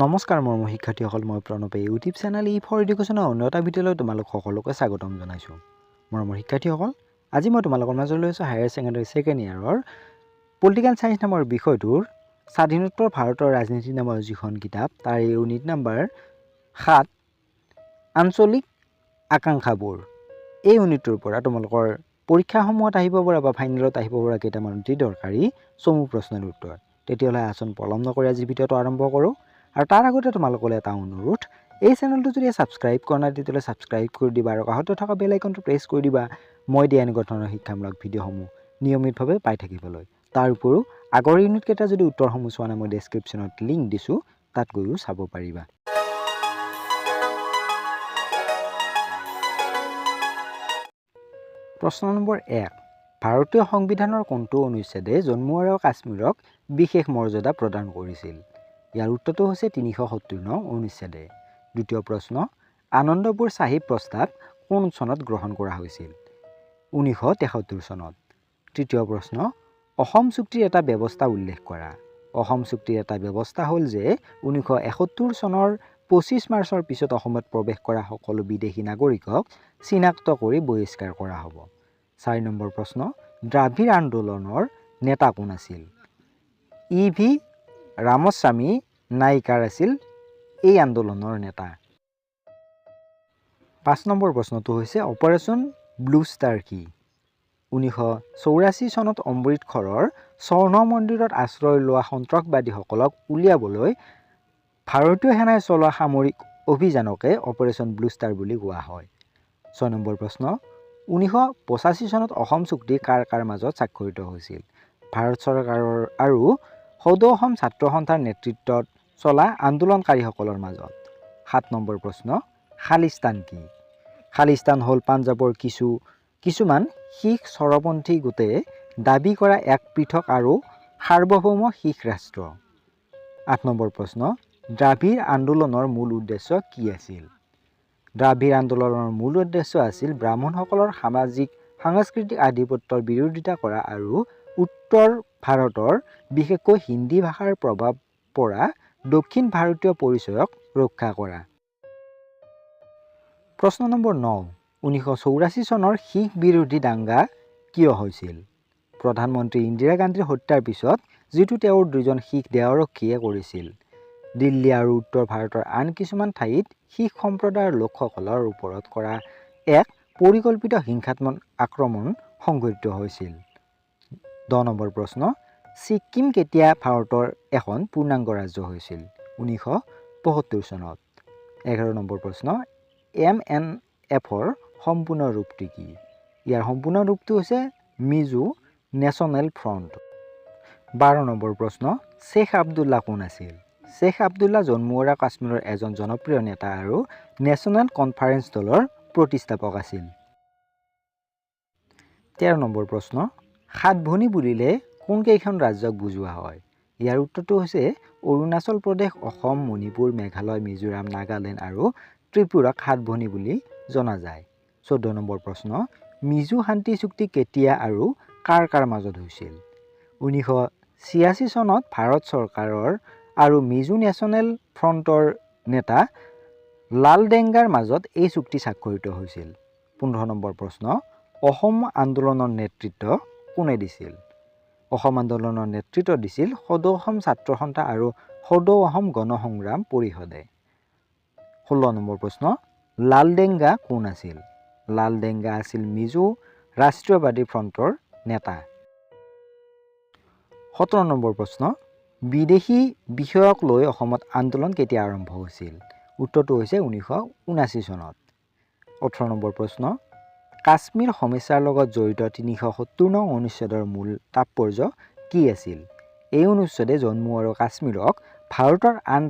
নমস্কাৰ মৰমৰ শিক্ষাৰ্থীসকল, মই প্ৰণৱে ইউটিউব চেনেল ফৰ এডুকেশ্যনৰ অন্য এটা ভিডিঅ'লৈ তোমালোক সকলোকে স্বাগতম জনাইছোঁ। মৰমৰ শিক্ষাৰ্থীসকল, আজি মই তোমালোকৰ মাজলৈ লৈছোঁ হায়াৰ ছেকেণ্ডেৰী ছেকেণ্ড ইয়াৰৰ পলিটিকেল ছায়েন্স নামৰ বিষয়টোৰ স্বাধীনোত্তৰ ভাৰতৰ ৰাজনীতি নামৰ যিখন কিতাপ তাৰ ইউনিট নাম্বাৰ 7 আঞ্চলিক আকাংক্ষাবোৰ। এই ইউনিটটোৰ পৰা তোমালোকৰ পৰীক্ষাসমূহত আহিব পৰা বা ফাইনেলত আহিব পৰা কেইটামান অতি দৰকাৰী চমু প্ৰশ্নৰ উত্তৰ। তেতিয়াহ'লে আচৰণ পলম নকৰি আজি ভিডিঅ'টো আৰম্ভ কৰোঁ। আৰু তাৰ আগতে তোমালোকলৈ এটা অনুৰোধ, এই চেনেলটো যদি ছাবস্ক্ৰাইব কৰা নাই তেতিয়াহ'লে ছাবস্ক্ৰাইব কৰি দিবা আৰু কাষতে থকা বেল আইকনটো প্ৰেছ কৰি দিবা মই দিয়া এনেকুৱা ধৰণৰ শিক্ষামূলক ভিডিঅ'সমূহ নিয়মিতভাৱে পাই থাকিবলৈ। তাৰ উপৰিও আগৰ ইউনিটকেইটা যদি উত্তৰসমূহ চোৱা নাই মই ডেছক্ৰিপশ্যনত লিংক দিছোঁ, তাত গৈও চাব পাৰিবা। প্ৰশ্ন নম্বৰ 1, ভাৰতীয় সংবিধানৰ কোনটো অনুচ্ছেদে জম্মু আৰু কাশ্মীৰক বিশেষ মৰ্যাদা প্ৰদান কৰিছিল? ইয়াৰ উত্তৰটো হৈছে 370 নং অনুচ্ছেদে। দ্বিতীয় প্ৰশ্ন, আনন্দপুৰ চাহিব প্ৰস্তাৱ কোন চনত গ্ৰহণ কৰা হৈছিল? 1973 চনত। তৃতীয় প্ৰশ্ন, অসম চুক্তিৰ এটা ব্যৱস্থা উল্লেখ কৰা। অসম চুক্তিৰ এটা ব্যৱস্থা হ'ল যে 1971 চনৰ 25 মাৰ্চৰ পিছত অসমত প্ৰৱেশ কৰা সকলো বিদেশী নাগৰিকক চিনাক্ত কৰি বহিষ্কাৰ কৰা হ'ব। 4 নম্বৰ প্ৰশ্ন, দ্ৰাবিড় আন্দোলনৰ নেতা কোন আছিল? ই.ভি. ৰামস্বামী নাইকাৰ আছিল এই আন্দোলনৰ নেতা। 5 নম্বৰ প্ৰশ্নটো হৈছে অপাৰেশ্যন ব্লু ষ্টাৰ কি? 1984 চনত অমৃতসৰৰ স্বৰ্ণ মন্দিৰত আশ্ৰয় লোৱা সন্ত্ৰাসবাদীসকলক উলিয়াবলৈ ভাৰতীয় সেনাই চলোৱা সামৰিক অভিযানকে অপাৰেশ্যন ব্লু ষ্টাৰ বুলি কোৱা হয়। 6 নম্বৰ প্ৰশ্ন, 1985 চনত অসম চুক্তি কাৰ কাৰ মাজত স্বাক্ষৰিত হৈছিল? ভাৰত চৰকাৰৰ আৰু সদৌ অসম ছাত্ৰ সন্থাৰ নেতৃত্বত চলা আন্দোলনকাৰীসকলৰ মাজত। 7 নম্বৰ প্ৰশ্ন, খালিস্তান কি? খালিস্তান হ'ল পাঞ্জাৱৰ কিছুমান শিখ চৰপন্থী গোটে দাবী কৰা এক পৃথক আৰু সাৰ্বভৌম শিখ ৰাষ্ট্ৰ। 8 নম্বৰ প্ৰশ্ন, দ্ৰাবিড় আন্দোলনৰ মূল উদ্দেশ্য কি আছিল? দ্ৰাবিড় আন্দোলনৰ মূল উদ্দেশ্য আছিল ব্ৰাহ্মণসকলৰ সাংস্কৃতিক আধিপত্যৰ বিৰোধিতা কৰা আৰু উত্তৰ ভাৰতৰ বিশেষকৈ হিন্দী ভাষাৰ প্ৰভাৱ পৰা দক্ষিণ ভাৰতীয় পৰিচয়ক ৰক্ষা কৰা। প্ৰশ্ন নম্বৰ 9, 1984 চনৰ শিখ বিৰোধী দাংগা কিয় হৈছিল? প্ৰধানমন্ত্ৰী ইন্দিৰা গান্ধীৰ হত্যাৰ পিছত যিটো তেওঁৰ দুজন শিখ দেহৰক্ষীয়ে কৰিছিল। দিল্লী আৰু উত্তৰ ভাৰতৰ আন কিছুমান ঠাইত শিখ সম্প্ৰদায়ৰ লোকসকলৰ ওপৰত কৰা এক পৰিকল্পিত হিংসাত্মক আক্ৰমণ সংঘটিত হৈছিল। 10 নম্বৰ প্ৰশ্ন, ছিক্কিম কেতিয়া ভাৰতৰ এখন পূৰ্ণাংগ ৰাজ্য হৈছিল? 1975 চনত। 11 নম্বৰ প্ৰশ্ন, MNFৰ সম্পূৰ্ণ ৰূপটো কি? ইয়াৰ সম্পূৰ্ণ ৰূপটো হৈছে মিজো নেশ্যনেল ফ্ৰণ্ট। 12 নম্বৰ প্ৰশ্ন, শ্বেখ আব্দুল্লাহ কোন আছিল? শ্বেখ আব্দুল্লাহ জম্মু আৰু কাশ্মীৰৰ এজন জনপ্ৰিয় নেতা আৰু নেশ্যনেল কনফাৰেন্স দলৰ প্ৰতিষ্ঠাপক আছিল। 13 নম্বৰ প্ৰশ্ন, সাত ভনী বুলিলে কোনকেইখন ৰাজ্যক বুজোৱা হয়? ইয়াৰ উত্তৰটো হৈছে অৰুণাচল প্ৰদেশ, অসম, মণিপুৰ, মেঘালয়, মিজোৰাম, নাগালেণ্ড আৰু ত্ৰিপুৰাক সাত ভনী বুলি জনা যায়। 14 নম্বৰ প্ৰশ্ন, মিজো শান্তি চুক্তি কেতিয়া আৰু কাৰ কাৰ মাজত হৈছিল? 1986 চনত ভাৰত চৰকাৰৰ আৰু মিজো নেশ্যনেল ফ্ৰণ্টৰ নেতা লালডেংগাৰ মাজত এই চুক্তি স্বাক্ষৰিত হৈছিল। 15 নম্বৰ প্ৰশ্ন, অসম আন্দোলনৰ নেতৃত্ব কোনে দিছিল? অসম আন্দোলনৰ নেতৃত্ব দিছিল সদৌ অসম ছাত্ৰ সন্থা আৰু সদৌ অসম গণ সংগ্ৰাম পৰিষদে। 16 নম্বৰ প্ৰশ্ন, লালডেংগা কোন আছিল? লালডেংগা আছিল মিজো ৰাষ্ট্ৰীয়বাদী ফ্ৰণ্টৰ নেতা। 17 নম্বৰ প্ৰশ্ন, বিদেশী বিষয়ক লৈ অসমত আন্দোলন কেতিয়া আৰম্ভ হৈছিল? উত্তৰটো হৈছে 1979 চনত। 18 নম্বৰ প্ৰশ্ন, কাশ্মীৰ সমস্যাৰ লগত জড়িত 370 নং অনুচ্ছেদৰ মূল তাৎপৰ্য কি আছিল? এই অনুচ্ছেদে জম্মু আৰু কাশ্মীৰক ভাৰতৰ আন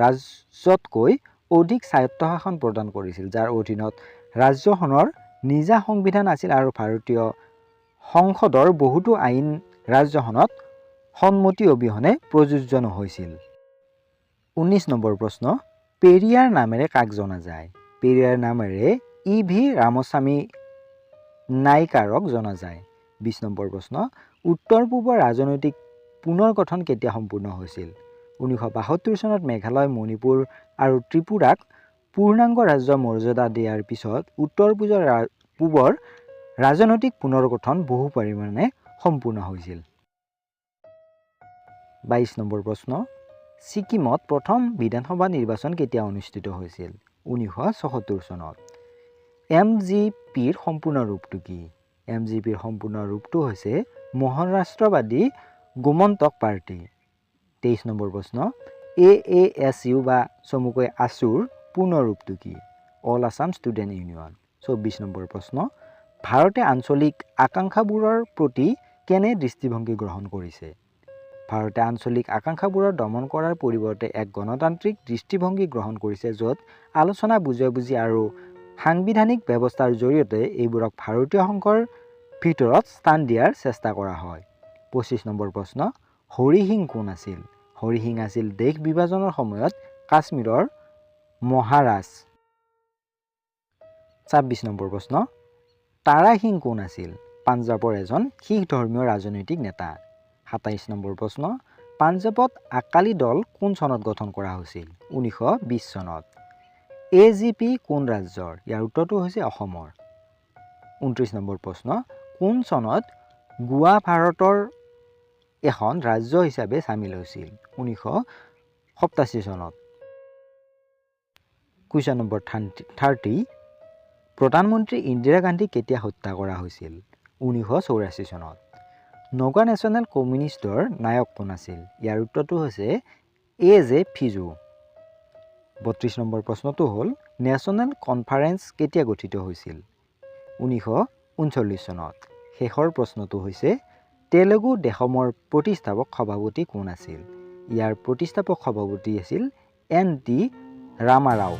ৰাজ্যতকৈ অধিক স্বায়ত্তশাসন প্ৰদান কৰিছিল, যাৰ অধীনত ৰাজ্যখনৰ নিজা সংবিধান আছিল আৰু ভাৰতীয় সংসদৰ বহুতো আইন ৰাজ্যখনত সন্মতি অবিহনে প্ৰযোজ্য নহৈছিল। 19 নম্বৰ প্ৰশ্ন, পেৰিয়াৰ নামেৰে কাক জনা যায়? পেৰিয়াৰ নামেৰে ই.ভি. ৰামস্বামী নাইকাৰক জনা যায়। 20 নম্বৰ প্ৰশ্ন, উত্তৰ পূবৰ ৰাজনৈতিক পুনৰ গঠন কেতিয়া সম্পূৰ্ণ হৈছিল? 1972 চনত মেঘালয়, মণিপুৰ আৰু ত্ৰিপুৰাক পূৰ্ণাংগ ৰাজ্যৰ মৰ্যাদা দিয়াৰ পিছত উত্তৰ পূবৰ ৰাজনৈতিক পুনৰ্গঠন বহু পৰিমাণে সম্পূৰ্ণ হৈছিল। 22 নম্বৰ প্ৰশ্ন, ছিকিমত প্ৰথম বিধানসভা নিৰ্বাচন কেতিয়া অনুষ্ঠিত হৈছিল? 1974 চনত। MGPৰ সম্পূৰ্ণ ৰূপটো কি? MGPৰ সম্পূৰ্ণ ৰূপটো হৈছে মহাৰাষ্ট্ৰবাদী গোমন্তক পাৰ্টি। 23 নম্বৰ প্ৰশ্ন, AASU বা চমুকৈ ASUৰ পূৰ্ণ ৰূপটো কি? All Assam student union. 24 number প্ৰশ্ন, ভাৰতে আঞ্চলিক আকাংক্ষাবোৰৰ প্ৰতি কেনে দৃষ্টিভংগী গ্ৰহণ কৰিছে? ভাৰতে আঞ্চলিক আকাংক্ষাবোৰৰ দমন কৰাৰ পৰিৱৰ্তে এক গণতান্ত্ৰিক দৃষ্টিভংগী গ্ৰহণ কৰিছে, য'ত আলোচনা, বুজাবুজি আৰু সাংবিধানিক ব্যৱস্থাৰ জৰিয়তে এইবোৰক ভাৰতীয় সংঘৰ ভিতৰত স্থান দিয়াৰ চেষ্টা কৰা হয়। 25 নম্বৰ প্ৰশ্ন, হৰি সিং কোন আছিল? হৰি সিং আছিল দেশ বিভাজনৰ সময়ত কাশ্মীৰৰ মহাৰাজ। 26 নম্বৰ প্ৰশ্ন, তাৰা সিং কোন আছিল? পাঞ্জাৱৰ এজন শিখ ধৰ্মীয় ৰাজনৈতিক নেতা। 27 নম্বৰ প্ৰশ্ন, পাঞ্জাৱত আকালি দল কোন চনত গঠন কৰা হৈছিল? 1920 চনত। AGP কোন ৰাজ্যৰ? ইয়াৰ উত্তৰটো হৈছে অসমৰ। 29 নম্বৰ প্ৰশ্ন, কোন চনত গোৱা ভাৰতৰ এখন ৰাজ্য হিচাপে চামিল হৈছিল? 1987 চনত। কুৱেশ্যন নম্বৰ 30, প্ৰধানমন্ত্ৰী ইন্দিৰা গান্ধীক কেতিয়া হত্যা কৰা হৈছিল? 1984 চনত। নগা নেশ্যনেল কমিউনিষ্টৰ নায়ক কোন আছিল? ইয়াৰ উত্তৰটো হৈছে AJ ফিজু। 32 নম্বৰ প্ৰশ্নটো হ'ল, নেশ্যনেল কনফাৰেন্স কেতিয়া গঠিত হৈছিল? 1939 চনত। শেষৰ প্ৰশ্নটো হৈছে, তেলেগু দেশমৰ প্ৰতিষ্ঠাপক সভাপতি কোন আছিল? ইয়াৰ প্ৰতিষ্ঠাপক সভাপতি আছিল NT ৰামাৰাও।